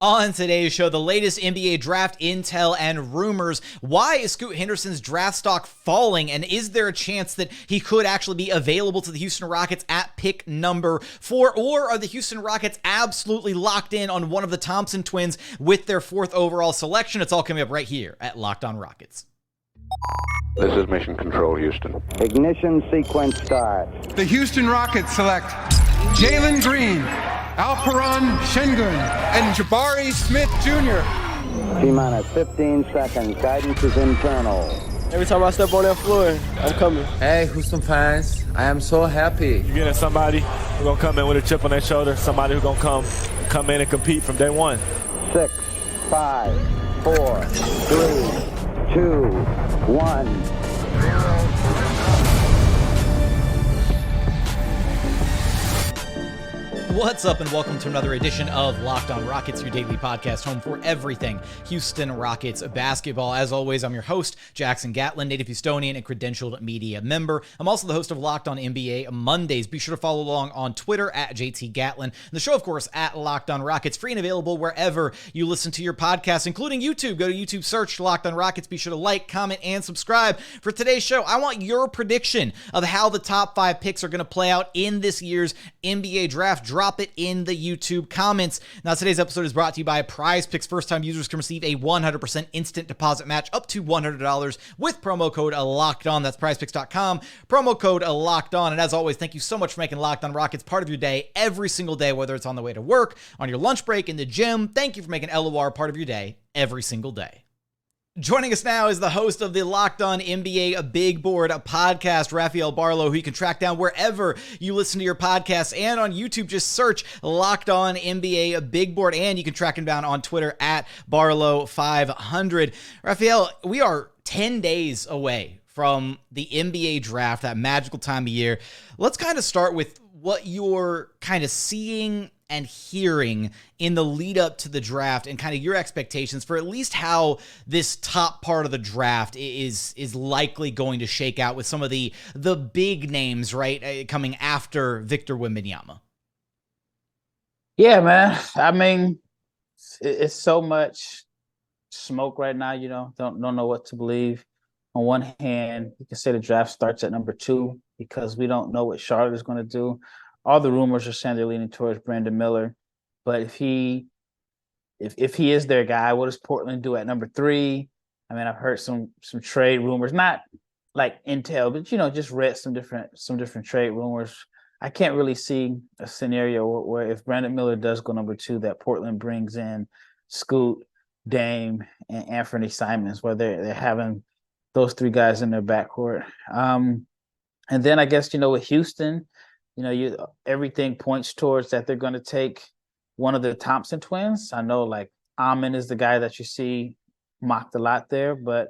On today's show, the latest NBA draft intel and rumors. Why is Scoot Henderson's draft stock falling? And is there a chance that he could actually be available to the Houston Rockets at pick number 4? Or are the Houston Rockets absolutely locked in on one of the Thompson twins with their 4th overall selection? It's all coming up right here at Locked On Rockets. This is Mission Control, Houston. Ignition sequence start. The Houston Rockets select Jalen Green, Alperen Sengun, and Jabari Smith Jr. T-minus 15 seconds. Guidance is internal. Every time I step on that floor, I'm coming. Hey, Houston fans, I am so happy. You're getting somebody who's going to come in with a chip on their shoulder, somebody who's going to come in and compete from day one. 6, 5, 4, 3, 2, 1. What's up, and welcome to another edition of Locked On Rockets, your daily podcast home for everything Houston Rockets basketball. As always, I'm your host, Jackson Gatlin, native Houstonian and credentialed media member. I'm also the host of Locked On NBA Mondays. Be sure to follow along on Twitter at JT Gatlin. And the show, of course, at Locked On Rockets, free and available wherever you listen to your podcasts, including YouTube. Go to YouTube, search Locked On Rockets. Be sure to like, comment, and subscribe. For today's show, I want your prediction of how the top 5 picks are going to play out in this year's NBA draft. Drop it in the YouTube comments. Now, today's episode is brought to you by Prize Picks. First-time users can receive a 100% instant deposit match up to $100 with promo code LOCKEDON. That's prizepicks.com. Promo code LOCKEDON. And as always, thank you so much for making Locked On Rockets part of your day every single day, whether it's on the way to work, on your lunch break, in the gym. Thank you for making LOR part of your day every single day. Joining us now is the host of the Locked On NBA Big Board podcast, Rafael Barlowe, who you can track down wherever you listen to your podcasts, and on YouTube. Just search Locked On NBA Big Board, and you can track him down on Twitter at Barlowe500. Rafael, we are 10 days away from the NBA draft, that magical time of year. Let's kind of start with what you're kind of seeing and hearing in the lead up to the draft, and kind of your expectations for at least how this top part of the draft is likely going to shake out with some of the big names, right, coming after Victor Wembanyama. Yeah, man. I mean, it's so much smoke right now, don't know what to believe. On one hand, you can say the draft starts at number 2 because we don't know what Charlotte is going to do. All the rumors are saying they're leaning towards Brandon Miller, but if he is their guy, what does Portland do at number 3? I mean, I've heard some trade rumors, not like intel, but just read some different trade rumors. I can't really see a scenario where if Brandon Miller does go number 2, that Portland brings in Scoot, Dame, and Anthony Simons, where they're having those 3 guys in their backcourt. And then I guess with Houston. Everything points towards that they're going to take one of the Thompson twins. I know, like, Amen is the guy that you see mocked a lot there, but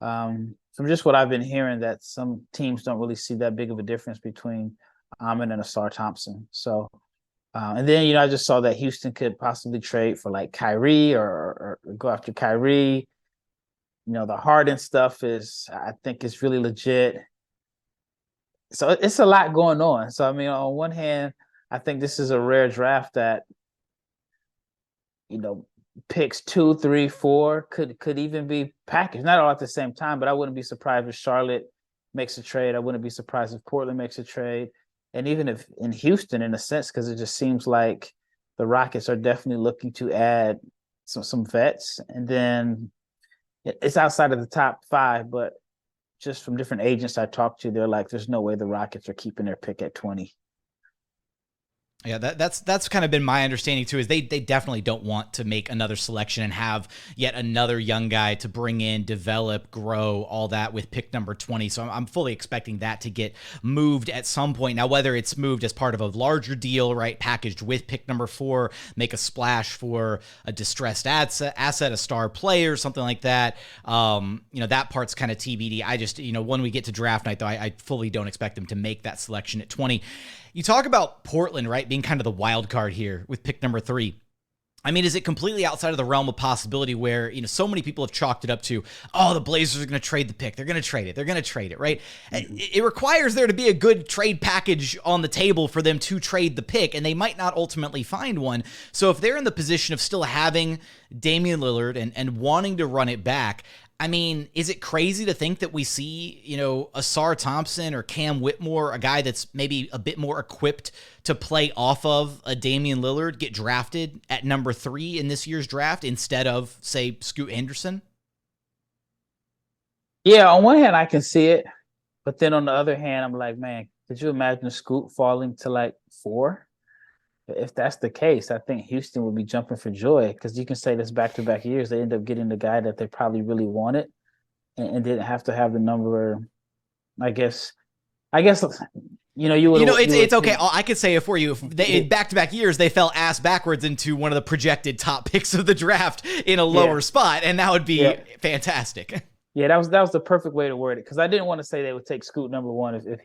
from just what I've been hearing, that some teams don't really see that big of a difference between Amen and Ausar Thompson. So, and then, I just saw that Houston could possibly trade for, like, Kyrie or go after Kyrie. The Harden stuff I think it's really legit. So it's a lot going on. So, I mean, on one hand, I think this is a rare draft that, picks 2, 3, 4 could even be packaged. Not all at the same time, but I wouldn't be surprised if Charlotte makes a trade. I wouldn't be surprised if Portland makes a trade. And even if in Houston, in a sense, because it just seems like the Rockets are definitely looking to add some vets. And then it's outside of the top 5, but just from different agents I talked to, they're like, there's no way the Rockets are keeping their pick at 20. Yeah, that's kind of been my understanding too, is they definitely don't want to make another selection and have yet another young guy to bring in, develop, grow, all that with pick number 20. So I'm fully expecting that to get moved at some point. Now, whether it's moved as part of a larger deal, right, packaged with pick number 4, make a splash for a distressed asset, a star player, something like that. That part's kind of TBD. I just, when we get to draft night, though, I fully don't expect them to make that selection at 20. You talk about Portland, right, being kind of the wild card here with pick number 3. I mean, is it completely outside of the realm of possibility where, so many people have chalked it up to, oh, the Blazers are going to trade the pick. They're going to trade it. They're going to trade it, right? Mm-hmm. It requires there to be a good trade package on the table for them to trade the pick, and they might not ultimately find one. So if they're in the position of still having Damian Lillard and wanting to run it back, I mean, is it crazy to think that we see, Ausar Thompson or Cam Whitmore, a guy that's maybe a bit more equipped to play off of a Damian Lillard, get drafted at number 3 in this year's draft instead of, say, Scoot Henderson? Yeah, on one hand, I can see it. But then on the other hand, I'm like, man, could you imagine Scoot falling to like 4? If that's the case, I think Houston would be jumping for joy, because you can say this back-to-back years, they end up getting the guy that they probably really wanted and didn't have to have the number. I guess, you would. It's okay. I could say it for you. In back-to-back years, they fell ass backwards into one of the projected top picks of the draft in a lower spot, and that would be fantastic. Yeah, that was the perfect way to word it, because I didn't want to say they would take Scoot number 1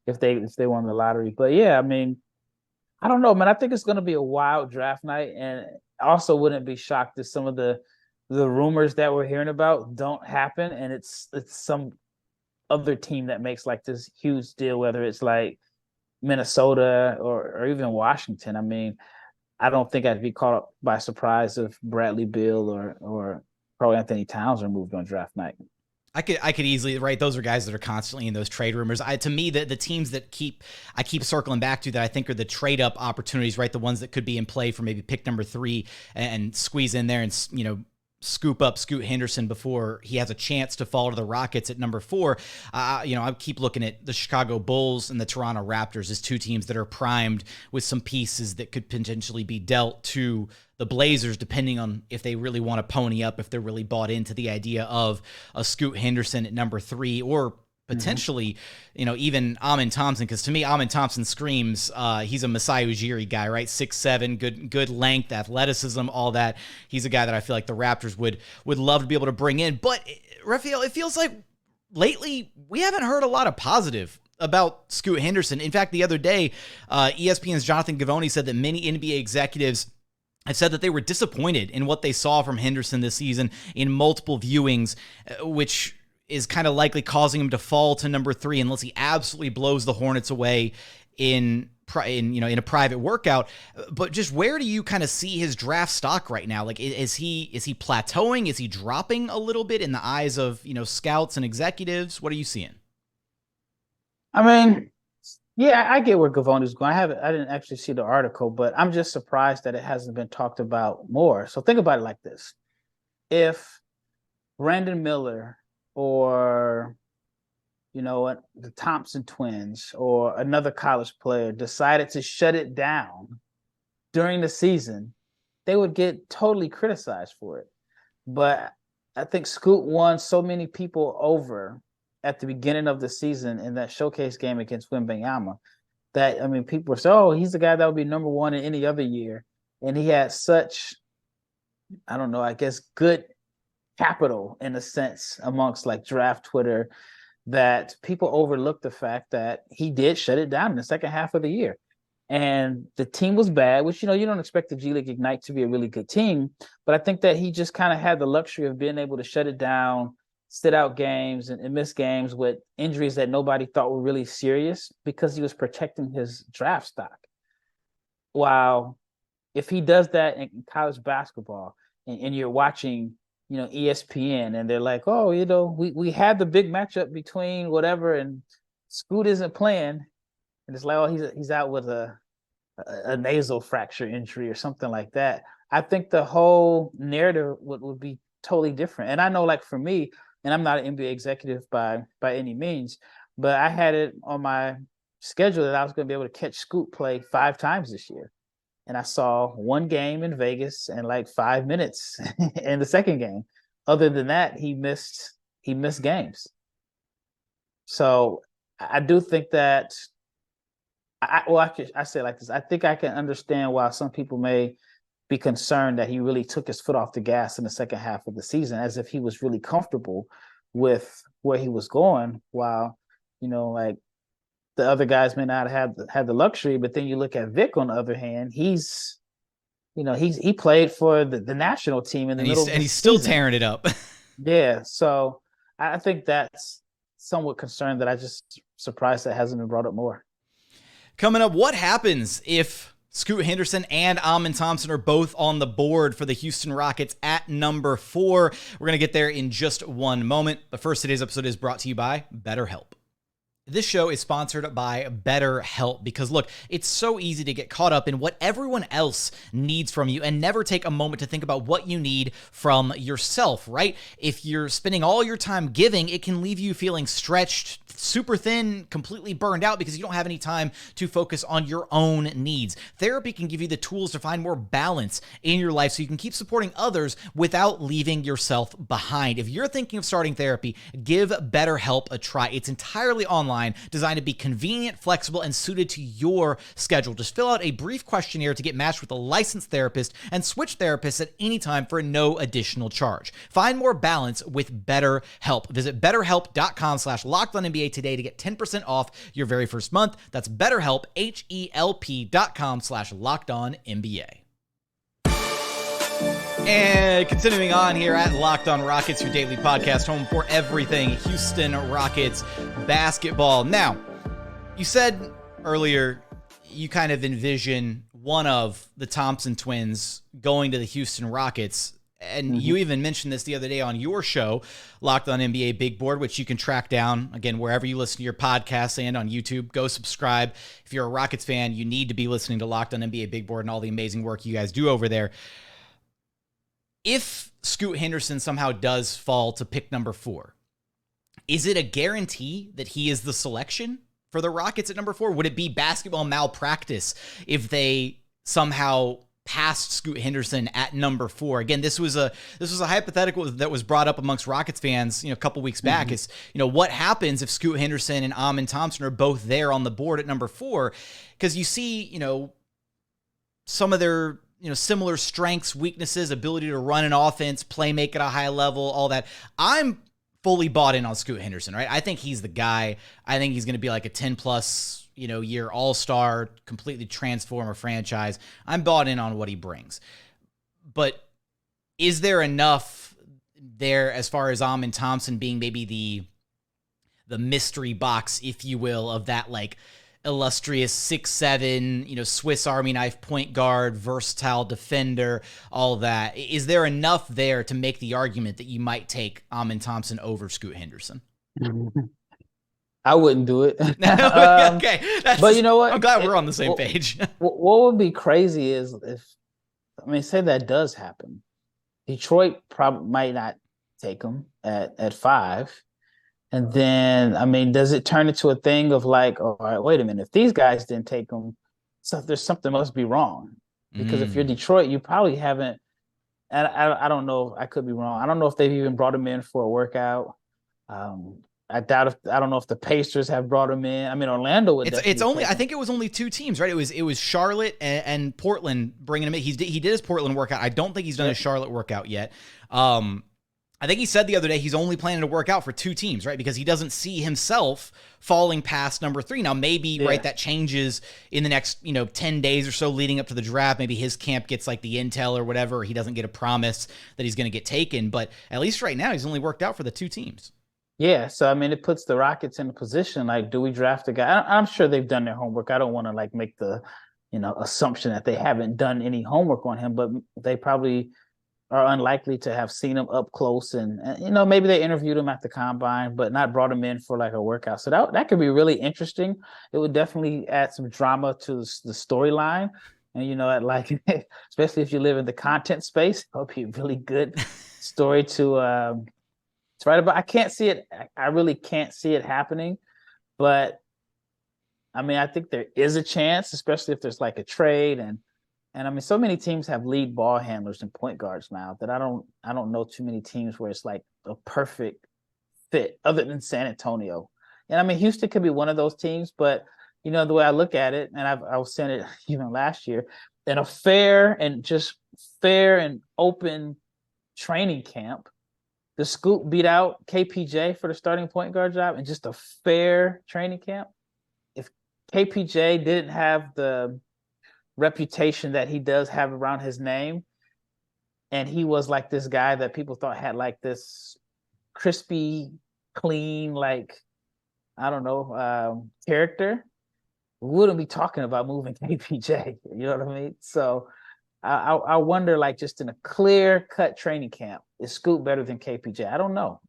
if they won the lottery. But yeah, I mean, I don't know, man. I think it's going to be a wild draft night, and I also wouldn't be shocked if some of the rumors that we're hearing about don't happen, and it's some other team that makes like this huge deal, whether it's like Minnesota or even Washington. I mean, I don't think I'd be caught up by surprise if Bradley Beal or Karl Anthony Towns are moved on draft night. I could easily, right? Those are guys that are constantly in those trade rumors. To me, the teams that I keep circling back to that I think are the trade up opportunities, right? The ones that could be in play for maybe pick number 3 and squeeze in there and, scoop up Scoot Henderson before he has a chance to fall to the Rockets at number 4. I keep looking at the Chicago Bulls and the Toronto Raptors as 2 teams that are primed with some pieces that could potentially be dealt to the Blazers, depending on if they really want to pony up, if they're really bought into the idea of a Scoot Henderson at number 3, or potentially, even Amin Thompson, because to me, Amin Thompson screams he's a Masai Ujiri guy, right? 6'7", good length, athleticism, all that. He's a guy that I feel like the Raptors would love to be able to bring in. But, Rafael, it feels like lately we haven't heard a lot of positive about Scoot Henderson. In fact, the other day, ESPN's Jonathan Givony said that many NBA executives have said that they were disappointed in what they saw from Henderson this season in multiple viewings, which is kind of likely causing him to fall to number 3 unless he absolutely blows the Hornets away in a private workout. But just where do you kind of see his draft stock right now? Like, is he plateauing? Is he dropping a little bit in the eyes of, scouts and executives? What are you seeing? I mean, yeah, I get where Gavoni's going. I didn't actually see the article, but I'm just surprised that it hasn't been talked about more. So think about it like this. If Brandon Miller or, the Thompson Twins or another college player decided to shut it down during the season, they would get totally criticized for it. But I think Scoot won so many people over at the beginning of the season in that showcase game against Wembanyama that, people were saying, oh, he's the guy that would be number 1 in any other year. And he had such, good capital in a sense amongst like draft Twitter that people overlooked the fact that he did shut it down in the second half of the year. And the team was bad, which, you don't expect the G League Ignite to be a really good team. But I think that he just kind of had the luxury of being able to shut it down, sit out games and miss games with injuries that nobody thought were really serious because he was protecting his draft stock. While if he does that in college basketball and you're watching, ESPN and they're like, oh, we had the big matchup between whatever and Scoot isn't playing. And it's like, oh, he's out with a nasal fracture injury or something like that. I think the whole narrative would be totally different. And I know, like, for me, and I'm not an NBA executive by any means, but I had it on my schedule that I was going to be able to catch Scoot play 5 times this year. And I saw 1 game in Vegas and like 5 minutes in the second game. Other than that, he missed games. So I do think that I say it like this. I think I can understand why some people may be concerned that he really took his foot off the gas in the second half of the season, as if he was really comfortable with where he was going, while, like the other guys may not have had the luxury. But then you look at Vic on the other hand, he's he played for the national team in the middle of the and he's still season. tearing it up. Yeah, so I think that's somewhat concerned that I just surprised that hasn't been brought up more. Coming up, what happens if Scoot Henderson and Thompson are both on the board for the Houston Rockets at number 4? We're going to get there in just one moment. But first, today's episode is brought to you by BetterHelp. This show is sponsored by BetterHelp because, look, it's so easy to get caught up in what everyone else needs from you and never take a moment to think about what you need from yourself, right? If you're spending all your time giving, it can leave you feeling stretched, super thin, completely burned out because you don't have any time to focus on your own needs. Therapy can give you the tools to find more balance in your life so you can keep supporting others without leaving yourself behind. If you're thinking of starting therapy, give BetterHelp a try. It's entirely online, designed to be convenient, flexible, and suited to your schedule. Just fill out a brief questionnaire to get matched with a licensed therapist and switch therapists at any time for no additional charge. Find more balance with BetterHelp. Visit betterhelp.com/LockedOnNBA today to get 10% off your very first month. That's BetterHelp, HELP.com/LockedOnNBA. And continuing on here at Locked On Rockets, your daily podcast, home for everything Houston Rockets basketball. Now, you said earlier you kind of envision one of the Thompson twins going to the Houston Rockets. And you even mentioned this the other day on your show, Locked On NBA Big Board, which you can track down, again, wherever you listen to your podcasts and on YouTube. Go subscribe. If you're a Rockets fan, you need to be listening to Locked On NBA Big Board and all the amazing work you guys do over there. If Scoot Henderson somehow does fall to pick number 4, is it a guarantee that he is the selection for the Rockets at number 4? Would it be basketball malpractice if they somehow passed Scoot Henderson at number 4? Again, this was a hypothetical that was brought up amongst Rockets fans, a couple weeks back. Is what happens if Scoot Henderson and Thompson are both there on the board at number 4? Because you see, some of their similar strengths, weaknesses, ability to run an offense, play make at a high level, all that. I'm fully bought in on Scoot Henderson, right? I think he's the guy. I think he's going to be like a 10+ year all-star, completely transform a franchise. I'm bought in on what he brings. But is there enough there as far as Thompson being maybe the mystery box, if you will, of that like illustrious 6'7", Swiss Army knife point guard, versatile defender, all that? Is there enough there to make the argument that you might take Thompson over Scoot Henderson? I wouldn't do it. Okay. But you know what? I'm glad we're on the same page. What would be crazy is say that does happen. Detroit probably might not take him at 5. And then, does it turn into a thing of like, all right, wait a minute, if these guys didn't take him, so there's something must be wrong. Because if you're Detroit, you probably haven't, and I don't know, I could be wrong. I don't know if they've even brought him in for a workout. I don't know if the Pacers have brought him in. Orlando would. It's only, I think it was only 2 teams, right? It was Charlotte and Portland bringing him in. He did his Portland workout. I don't think he's done his Charlotte workout yet. I think he said the other day he's only planning to work out for 2 teams, right? Because he doesn't see himself falling past number 3. Now, maybe, right, that changes in the next, 10 days or so leading up to the draft. Maybe his camp gets like the intel or whatever. Or he doesn't get a promise that he's going to get taken. But at least right now, he's only worked out for the 2 teams. Yeah, so it puts the Rockets in a position like, do we draft a guy? I'm sure they've done their homework. I don't want to like make the, assumption that they haven't done any homework on him, but they probably are unlikely to have seen him up close and maybe they interviewed him at the combine, but not brought him in for like a workout. So that could be really interesting. It would definitely add some drama to the storyline. And, especially if you live in the content space, it would be a really good story to write about. I can't see it. I really can't see it happening, but I think there is a chance, especially if there's like a trade and so many teams have lead ball handlers and point guards now that I don't know too many teams where it's like a perfect fit other than San Antonio. And Houston could be one of those teams, but the way I look at it, and I was saying it even last year, in a fair and open training camp, the Scoot beat out KPJ for the starting point guard job in just a fair training camp. If KPJ didn't have the reputation that he does have around his name. And he was like this guy that people thought had like this crispy, clean, like, I don't know, character. We wouldn't be talking about moving KPJ. You know what I mean? So I wonder, like, just in a clear-cut training camp, is Scoot better than KPJ? I don't know.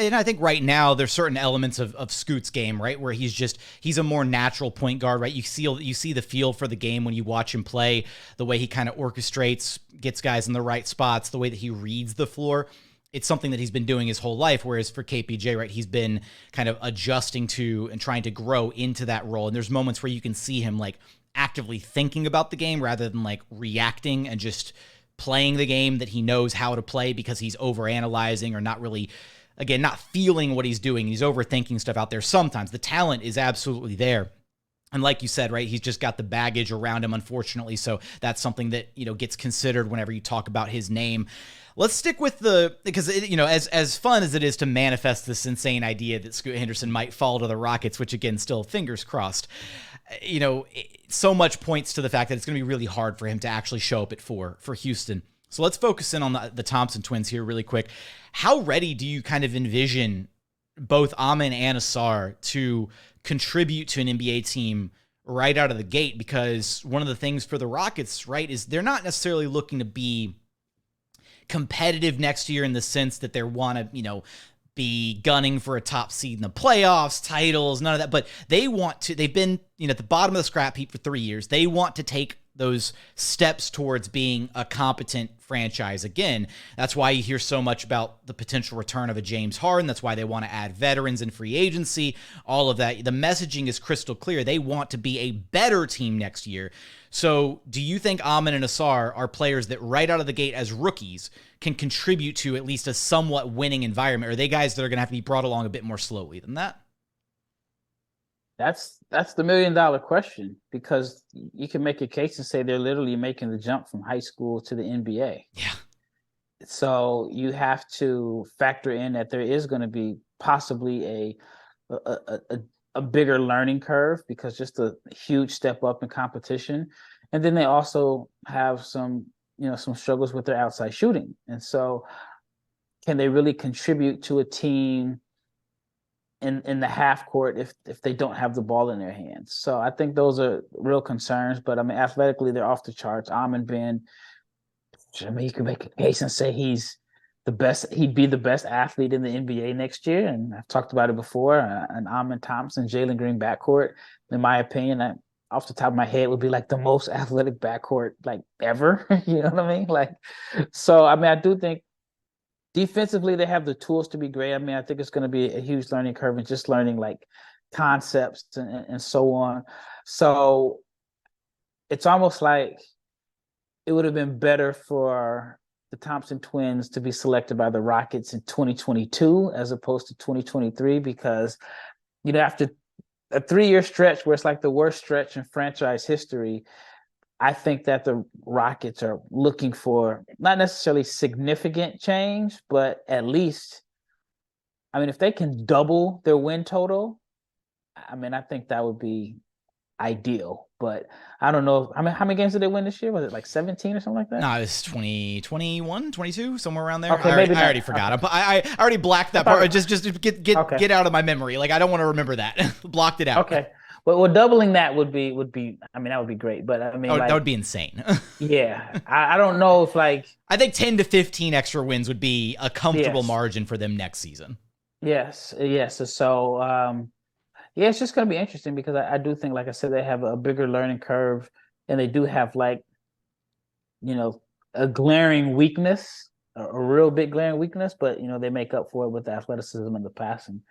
And I think right now there's certain elements of Scoot's game, right, where he's a more natural point guard, right? You see the feel for the game when you watch him play, the way he kind of orchestrates, gets guys in the right spots, the way that he reads the floor. It's something that he's been doing his whole life, whereas for KPJ, right, he's been kind of adjusting to and trying to grow into that role. And there's moments where you can see him like actively thinking about the game rather than like reacting and just playing the game that he knows how to play because he's overanalyzing or not really, again, not feeling what he's doing. He's overthinking stuff out there. Sometimes the talent is absolutely there. And like you said, right, he's just got the baggage around him, unfortunately. So that's something that, gets considered whenever you talk about his name. Let's stick with because as fun as it is to manifest this insane idea that Scoot Henderson might fall to the Rockets, which again, still fingers crossed, so much points to the fact that it's going to be really hard for him to actually show up at 4 for Houston. So let's focus in on the Thompson twins here really quick. How ready do you kind of envision both Amin and Ausar to contribute to an NBA team right out of the gate? Because one of the things for the Rockets, right, is they're not necessarily looking to be competitive next year in the sense that they want to, be gunning for a top seed in the playoffs, titles, none of that. But they've been, at the bottom of the scrap heap for 3 years. They want to take those steps towards being a competent franchise again. That's why you hear so much about the potential return of a James Harden. That's why they want to add veterans in free agency, all of that. The messaging is crystal clear. They want to be a better team next year. So do you think Amin and Ausar are players that right out of the gate as rookies can contribute to at least a somewhat winning environment? Or are they guys that are going to have to be brought along a bit more slowly than that? That's the $1 million question, because you can make a case and say they're literally making the jump from high school to the NBA. Yeah. So you have to factor in that there is going to be possibly a bigger learning curve, because just a huge step up in competition. And then they also have some struggles with their outside shooting. And so can they really contribute to a team in the half court if they don't have the ball in their hands? So I think those are real concerns. But I mean, athletically, they're off the charts. You can make a case and say he's the best. He'd be the best athlete in the NBA next year. And I've talked about it before. An Ausar Thompson, Jalen Green backcourt, in my opinion, off the top of my head, would be like the most athletic backcourt like ever. You know what I mean? Like, so I mean, I do think defensively, they have the tools to be great. I mean, I think it's going to be a huge learning curve and just learning like concepts and so on. So it's almost like it would have been better for the Thompson twins to be selected by the Rockets in 2022 as opposed to 2023, because, after a 3-year stretch where it's like the worst stretch in franchise history, I think that the Rockets are looking for not necessarily significant change, but at least, I mean, if they can double their win total, I mean, I think that would be ideal. But I don't know. I mean, how many games did they win this year? Was it like 17 or something like that? No, it was 20, 21, 22, somewhere around there. Okay, I already forgot. Okay. I already blacked that part. Just get out of my memory. Like, I don't want to remember that. Blocked it out. Okay. Well, doubling that would be. I mean, that would be great. But I mean, that would be insane. Yeah, I don't know if like. I think 10 to 15 extra wins would be a comfortable margin for them next season. Yes. So, yeah, it's just going to be interesting, because I do think, like I said, they have a bigger learning curve, and they do have like, a glaring weakness, a real big glaring weakness, but they make up for it with the athleticism and the passing.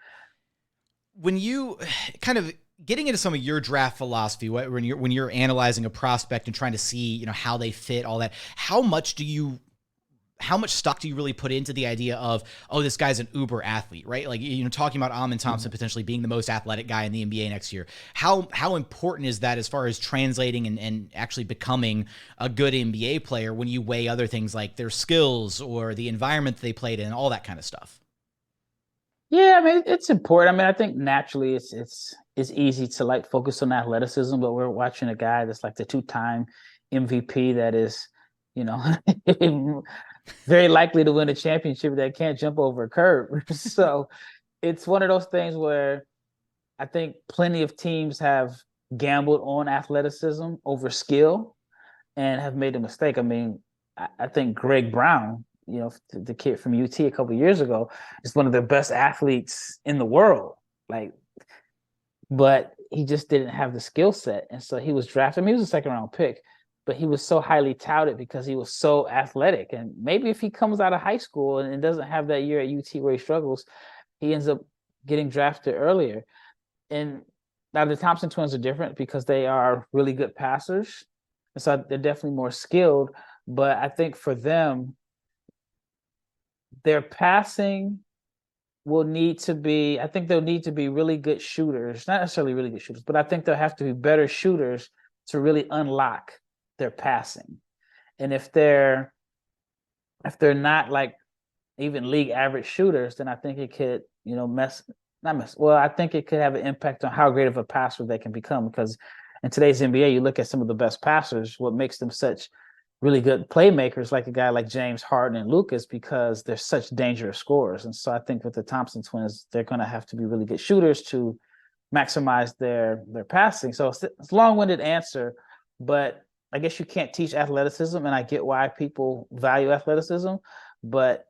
When you kind of getting into some of your draft philosophy, when you're analyzing a prospect and trying to see, how they fit, all that, how much stock do you really put into the idea of, oh, this guy's an uber athlete, right? Like, talking about Amin Thompson potentially being the most athletic guy in the NBA next year. How important is that as far as translating and actually becoming a good NBA player when you weigh other things like their skills or the environment they played in, all that kind of stuff? Yeah, I mean, it's important. I mean, I think naturally it's it's easy to like focus on athleticism, but we're watching a guy that's like the 2-time MVP that is, you know, very likely to win a championship that can't jump over a curb. So it's one of those things where I think plenty of teams have gambled on athleticism over skill and have made a mistake. I mean, I think Greg Brown, you know, the kid from UT a couple of years ago, is one of the best athletes in the world. Like, but he just didn't have the skill set. And so he was drafted. I mean, he was a second-round pick, but he was so highly touted because he was so athletic. And maybe if he comes out of high school and doesn't have that year at UT where he struggles, he ends up getting drafted earlier. And now the Thompson Twins are different because they are really good passers. And so they're definitely more skilled. But I think for them, their passing will need to be, I think they'll need to be really good shooters, not necessarily really good shooters, but I think they'll have to be better shooters to really unlock their passing. And if they're not like even league average shooters, then I think it could, you know, I think it could have an impact on how great of a passer they can become, because in today's NBA, you look at some of the best passers, what makes them such really good playmakers, like a guy like James Harden and Lucas, because they're such dangerous scorers. And so I think with the Thompson Twins, they're going to have to be really good shooters to maximize their passing. So it's a long-winded answer, but I guess you can't teach athleticism, and I get why people value athleticism, but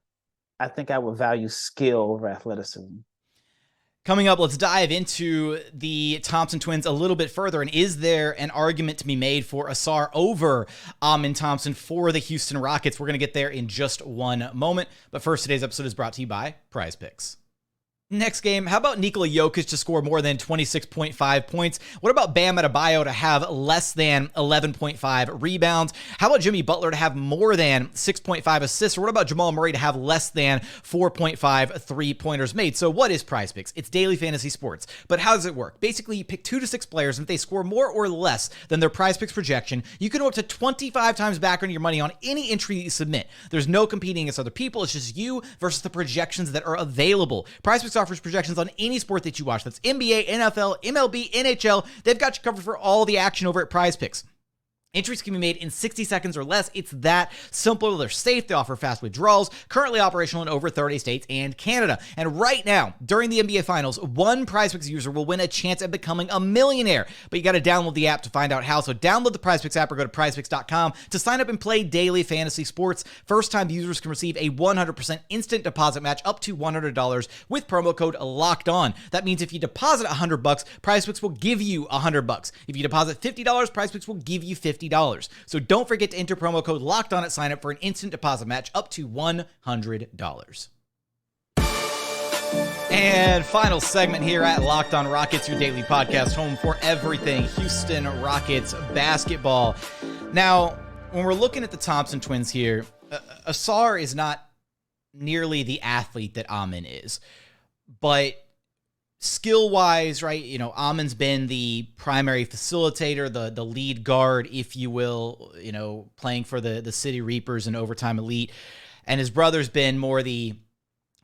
I think I would value skill over athleticism. Coming up, let's dive into the Thompson Twins a little bit further. And is there an argument to be made for Ausar over Amen Thompson for the Houston Rockets? We're going to get there in just one moment. But first, today's episode is brought to you by Prize Picks. Next game, how about Nikola Jokic to score more than 26.5 points? What about Bam Adebayo to have less than 11.5 rebounds? How about Jimmy Butler to have more than 6.5 assists? Or what about Jamal Murray to have less than 4.5 three-pointers made? So what is Prize Picks? It's daily fantasy sports. But how does it work? Basically, you pick 2 to 6 players, and if they score more or less than their Prize Picks projection, you can go up to 25 times back on your money on any entry that you submit. There's no competing against other people. It's just you versus the projections that are available. Prize Picks offers projections on any sport that you watch. That's NBA, NFL, MLB, NHL. They've got you covered for all the action over at Prize Picks. Entries can be made in 60 seconds or less. It's that simple. They're safe. They offer fast withdrawals. Currently operational in over 30 states and Canada. And right now, during the NBA Finals, one PrizePicks user will win a chance at becoming a millionaire. But you got to download the app to find out how. So download the PrizePicks app or go to prizepicks.com to sign up and play daily fantasy sports. First-time users can receive a 100% instant deposit match up to $100 with promo code LOCKEDON. That means if you deposit $100, PrizePicks will give you $100. If you deposit $50, PrizePicks will give you $50. So don't forget to enter promo code LOCKEDON at sign up for an instant deposit match up to $100. And final segment here at Locked On Rockets, your daily podcast, home for everything Houston Rockets basketball. Now, when we're looking at the Thompson Twins here, Ausar is not nearly the athlete that Amen is, but skill-wise, right, you know, Amen's been the primary facilitator, the lead guard, if you will, you know, playing for the City Reapers and Overtime Elite. And his brother's been more the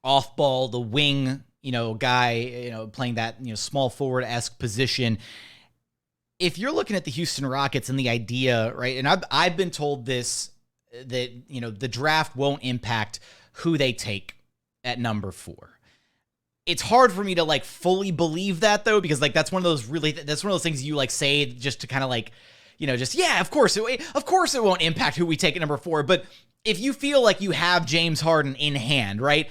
off-ball, the wing, you know, guy, you know, playing that, you know, small forward-esque position. If you're looking at the Houston Rockets and the idea, right, and I've been told this, that, you know, the draft won't impact who they take at number 4. It's hard for me to like fully believe that though, because like that's one of those things you like say just to kind of like, you know, just, yeah, of course it won't impact who we take at number 4. But if you feel like you have James Harden in hand, right,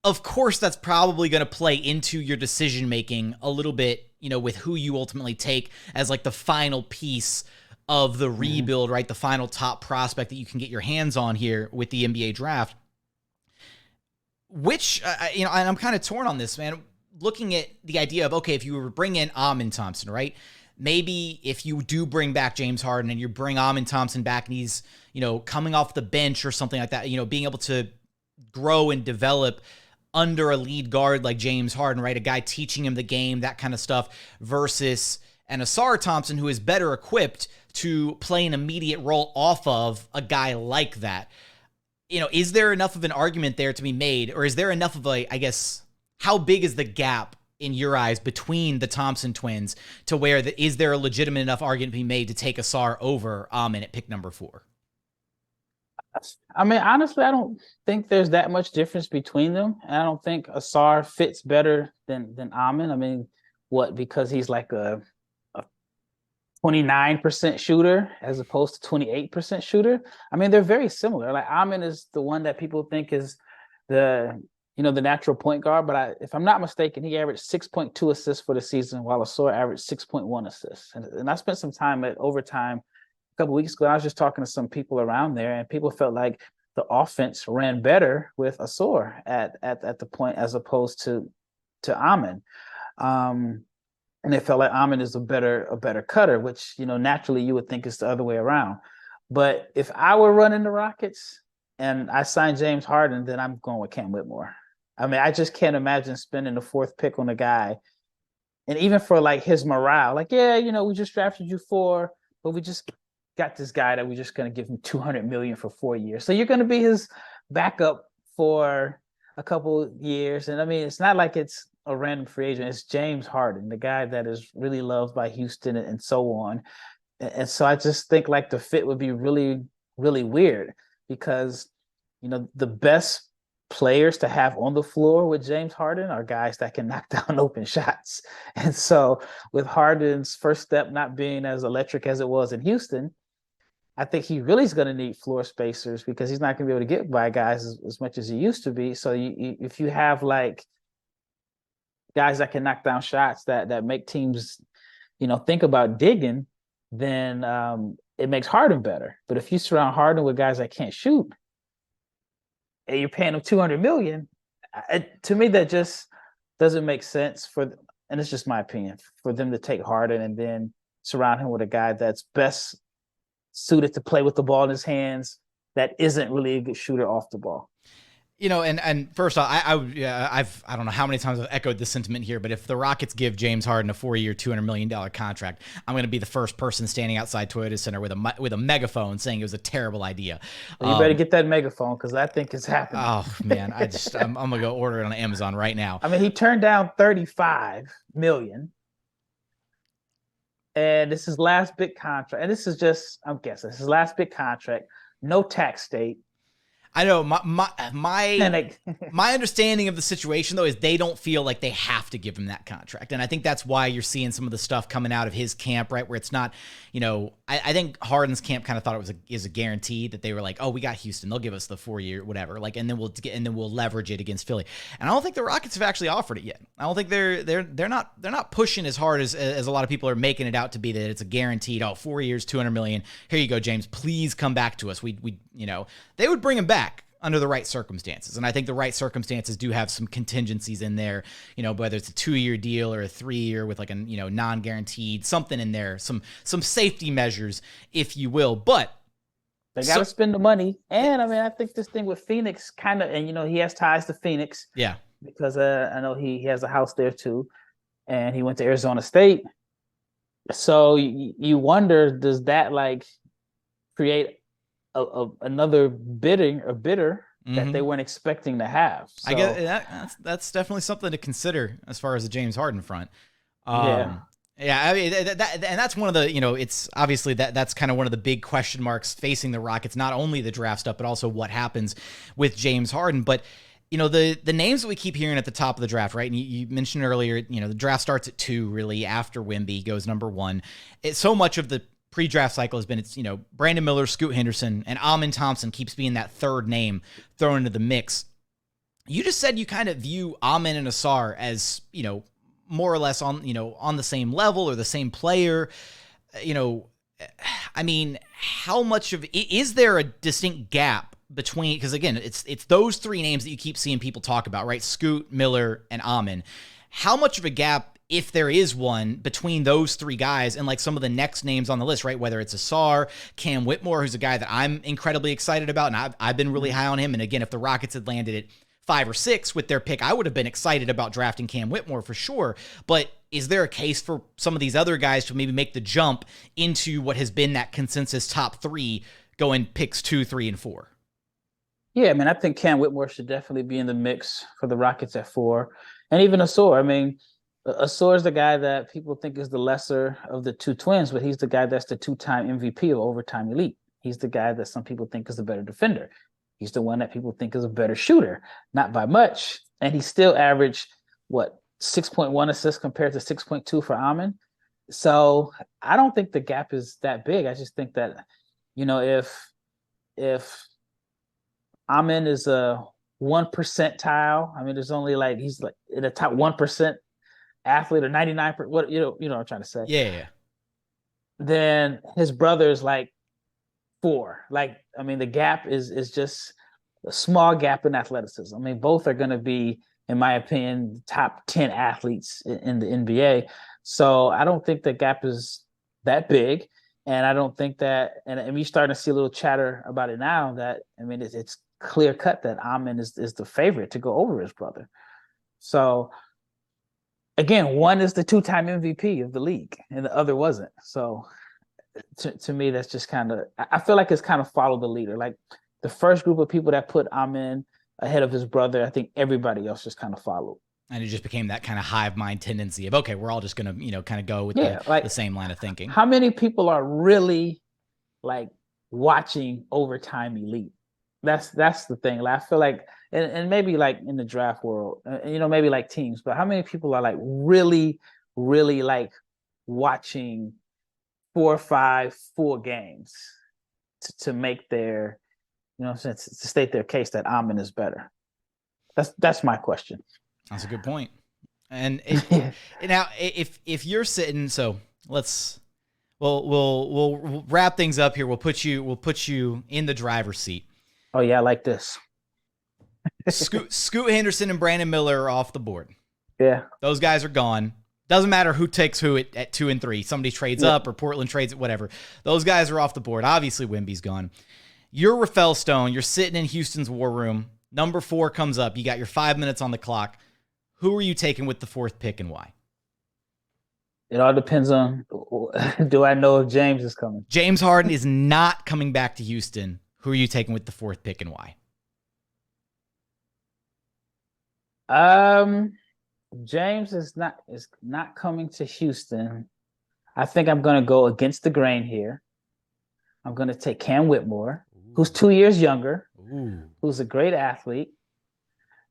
of course that's probably going to play into your decision making a little bit, you know, with who you ultimately take as like the final piece of the rebuild, right? The final top prospect that you can get your hands on here with the NBA draft. Which, you know, and I'm kind of torn on this, man. Looking at the idea of, okay, if you were to bring in Amen Thompson, right? Maybe if you do bring back James Harden and you bring Amen Thompson back and he's, you know, coming off the bench or something like that, you know, being able to grow and develop under a lead guard like James Harden, right? A guy teaching him the game, that kind of stuff, versus an Ausar Thompson who is better equipped to play an immediate role off of a guy like that. You know, is there enough of an argument there to be made, or is there enough of a, I guess, how big is the gap in your eyes between the Thompson twins to where is there a legitimate enough argument to be made to take Ausar over Amin at pick number 4? I mean, honestly, I don't think there's that much difference between them. And I don't think Ausar fits better than Amin. I mean, because he's like a 29% shooter as opposed to 28% shooter. I mean, they're very similar. Like Amin is the one that people think is the natural point guard. But if I'm not mistaken, he averaged 6.2 assists for the season, while Ausar averaged 6.1 assists. And I spent some time at overtime a couple weeks ago. I was just talking to some people around there, and people felt like the offense ran better with Ausar at the point as opposed to Amin. And they felt like Amin is a better cutter, which, naturally you would think is the other way around. But if I were running the Rockets and I signed James Harden, then I'm going with Cam Whitmore. I mean, I just can't imagine spending the 4th pick on a guy. And even for like his morale, like, yeah, we just drafted you 4, but we just got this guy that we're just going to give him $200 million for 4 years. So you're going to be his backup for a couple years. And I mean, it's not like it's a random free agent. It's James Harden, the guy that is really loved by Houston and so on. And so I just think like the fit would be really, really weird because, the best players to have on the floor with James Harden are guys that can knock down open shots. And so with Harden's first step not being as electric as it was in Houston, I think he really is going to need floor spacers because he's not going to be able to get by guys as much as he used to be. So if you have like guys that can knock down shots that make teams, think about digging, then it makes Harden better. But if you surround Harden with guys that can't shoot and you're paying them $200 million, to me, that just doesn't make sense and it's just my opinion, for them to take Harden and then surround him with a guy that's best suited to play with the ball in his hands that isn't really a good shooter off the ball. And first off, I don't know how many times I've echoed this sentiment here, but if the Rockets give James Harden a 4-year, $200 million contract, I'm going to be the first person standing outside Toyota Center with a megaphone saying it was a terrible idea. Well, you better get that megaphone because I think it's happening. Oh man, I'm going to go order it on Amazon right now. I mean, he turned down $35 million. And this is his last big contract. And this is just, I'm guessing, this is his last big contract. No tax state. I know my understanding of the situation though is they don't feel like they have to give him that contract, and I think that's why you're seeing some of the stuff coming out of his camp, right? Where it's not, I think Harden's camp kind of thought it was a guarantee that they were like, oh, we got Houston, they'll give us the 4-year whatever, like, and then we'll leverage it against Philly. And I don't think the Rockets have actually offered it yet. I don't think they're not pushing as hard as a lot of people are making it out to be, that it's a guaranteed 4 years, $200 million. Here you go, James. Please come back to us. We they would bring him back under the right circumstances. And I think the right circumstances do have some contingencies in there, whether it's a 2-year deal or a 3-year with like a, non-guaranteed, something in there, some safety measures, if you will. But they got to spend the money. And I mean, I think this thing with Phoenix kind of, and he has ties to Phoenix. Yeah. Because I know he has a house there too. And he went to Arizona State. So you wonder, does that like create another bidder that they weren't expecting to have? So, I guess that's definitely something to consider as far as the James Harden front. Yeah, I mean, and that's one of the, it's obviously that's kind of one of the big question marks facing the Rockets, not only the draft stuff, but also what happens with James Harden. But, the names that we keep hearing at the top of the draft, right? And you mentioned earlier, the draft starts at 2, really, after Wemby goes number 1. So much of the pre-draft cycle has been, it's, Brandon Miller, Scoot Henderson, and Amin Thompson keeps being that third name thrown into the mix. You just said you kind of view Amin and Ausar as, more or less on the same level or the same player. I mean, how much of, is there a distinct gap between, because again, it's those 3 names that you keep seeing people talk about, right? Scoot, Miller, and Amin. How much of a gap, if there is one, between those 3 guys and like some of the next names on the list, right? Whether it's Ausar, Cam Whitmore, who's a guy that I'm incredibly excited about, and I've been really high on him. And again, if the Rockets had landed at 5 or 6 with their pick, I would have been excited about drafting Cam Whitmore for sure. But is there a case for some of these other guys to maybe make the jump into what has been that consensus top 3, going picks 2, 3, and 4? Yeah, I mean, I think Cam Whitmore should definitely be in the mix for the Rockets at 4. And even Ausar, I mean, Ausar is the guy that people think is the lesser of the two twins, but he's the guy that's the two-time MVP of Overtime Elite. He's the guy that some people think is a better defender. He's the one that people think is a better shooter, not by much. And he still averaged, 6.1 assists compared to 6.2 for Amen. So I don't think the gap is that big. I just think that, if Amen is a 1 percentile, I mean, there's only he's in the top 1% athlete or 99%, what I'm trying to say. Yeah. Then his brother is 4. The gap is just a small gap in athleticism. I mean, both are going to be, in my opinion, top 10 athletes in the NBA. So I don't think the gap is that big. And I don't think that, and we're starting to see a little chatter about it now that, it's clear cut that Amen is the favorite to go over his brother. So again, one is the 2-time MVP of the league and the other wasn't. So to me, that's just I feel like it's kind of follow the leader. Like the first group of people that put Amen ahead of his brother, I think everybody else just kind of followed. And it just became that kind of hive mind tendency of, okay, we're all just going to, kind of go with the same line of thinking. How many people are really watching Overtime Elite? That's the thing. I feel like, and maybe in the draft world, maybe teams, but how many people are really, really watching 4 or 5 full games to make their, to state their case that Amen is better? That's my question. That's a good point. And now, if you're sitting, so we'll wrap things up here. We'll put you in the driver's seat. Oh yeah, I like this. Scoot Henderson and Brandon Miller are off the board. Yeah, those guys are gone. Doesn't matter who takes who at 2 and 3. Somebody trades up or Portland trades it, whatever. Those guys are off the board. Obviously, Wemby's gone. You're Rafael Stone. You're sitting in Houston's war room. Number 4 comes up. You got your 5 minutes on the clock. Who are you taking with the 4th pick and why? It all depends on, do I know if James is coming? James Harden is not coming back to Houston. Who are you taking with the 4th pick and why? James is not coming to Houston. I think I'm going to go against the grain here. I'm going to take Cam Whitmore, who's 2 years younger, who's a great athlete.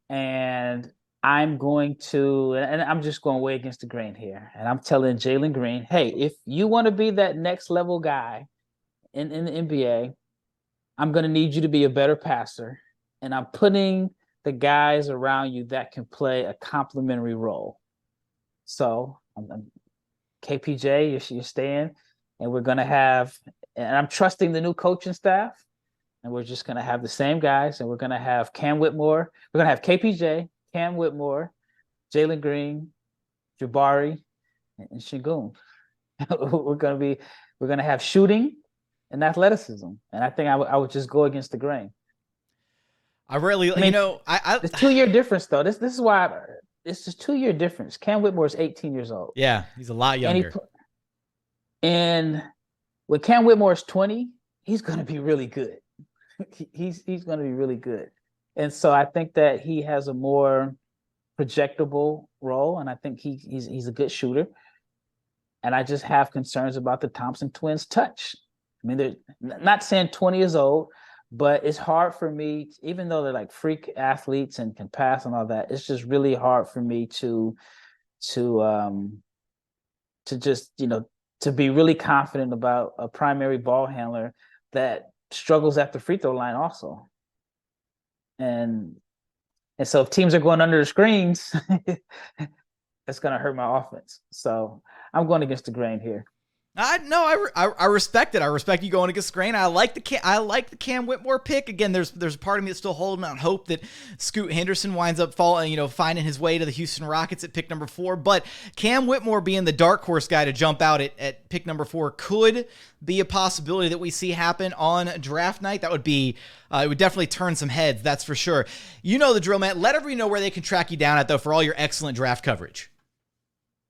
And I'm going to, and I'm just going way against the grain here. And I'm telling Jalen Green, hey, if you want to be that next level guy in the NBA, I'm going to need you to be a better passer. And I'm putting the guys around you that can play a complementary role. So KPJ, you're staying, and we're going to have, and I'm trusting the new coaching staff, and we're just going to have the same guys, and we're going to have Cam Whitmore. We're going to have KPJ, Cam Whitmore, Jalen Green, Jabari, and Sengun. We're going to have shooting and athleticism. And I think I would just go against the grain. It's 2 year difference though. This is why it's just 2 year difference. Cam Whitmore is 18 years old. Yeah, he's a lot younger. And when Cam Whitmore is 20, he's going to be really good. He's going to be really good. And so I think that he has a more projectable role, and I think he's a good shooter. And I just have concerns about the Thompson Twins' touch. I mean, they're not saying 20 years old, but it's hard for me, even though they're freak athletes and can pass and all that, it's just really hard for me to just, to be really confident about a primary ball handler that struggles at the free throw line also. And so if teams are going under the screens, it's going to hurt my offense. So I'm going against the grain here. I respect it. I respect you going against the grain. I like the Cam Whitmore pick. Again, there's a part of me that's still holding out hope that Scoot Henderson winds up finding his way to the Houston Rockets at pick number 4. But Cam Whitmore being the dark horse guy to jump out at pick number 4 could be a possibility that we see happen on draft night. That would be it would definitely turn some heads, that's for sure. You know the drill, man. Let everybody know where they can track you down at, though, for all your excellent draft coverage.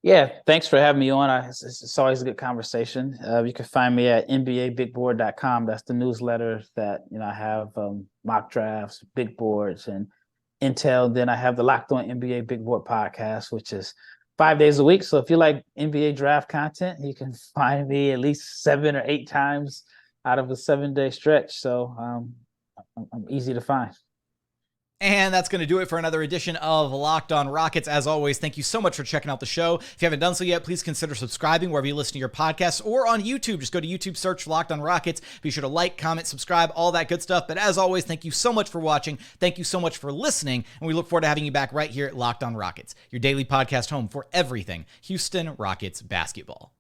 Yeah, thanks for having me on. It's always a good conversation. You can find me at NBABigBoard.com. That's the newsletter that I have mock drafts, big boards, and intel. Then I have the Locked On NBA Big Board podcast, which is 5 days a week. So if you like NBA draft content, you can find me at least 7 or 8 times out of a 7-day stretch. So I'm easy to find. And that's going to do it for another edition of Locked On Rockets. As always, thank you so much for checking out the show. If you haven't done so yet, please consider subscribing wherever you listen to your podcasts or on YouTube. Just go to YouTube, search Locked On Rockets. Be sure to like, comment, subscribe, all that good stuff. But as always, thank you so much for watching. Thank you so much for listening. And we look forward to having you back right here at Locked On Rockets, your daily podcast home for everything Houston Rockets basketball.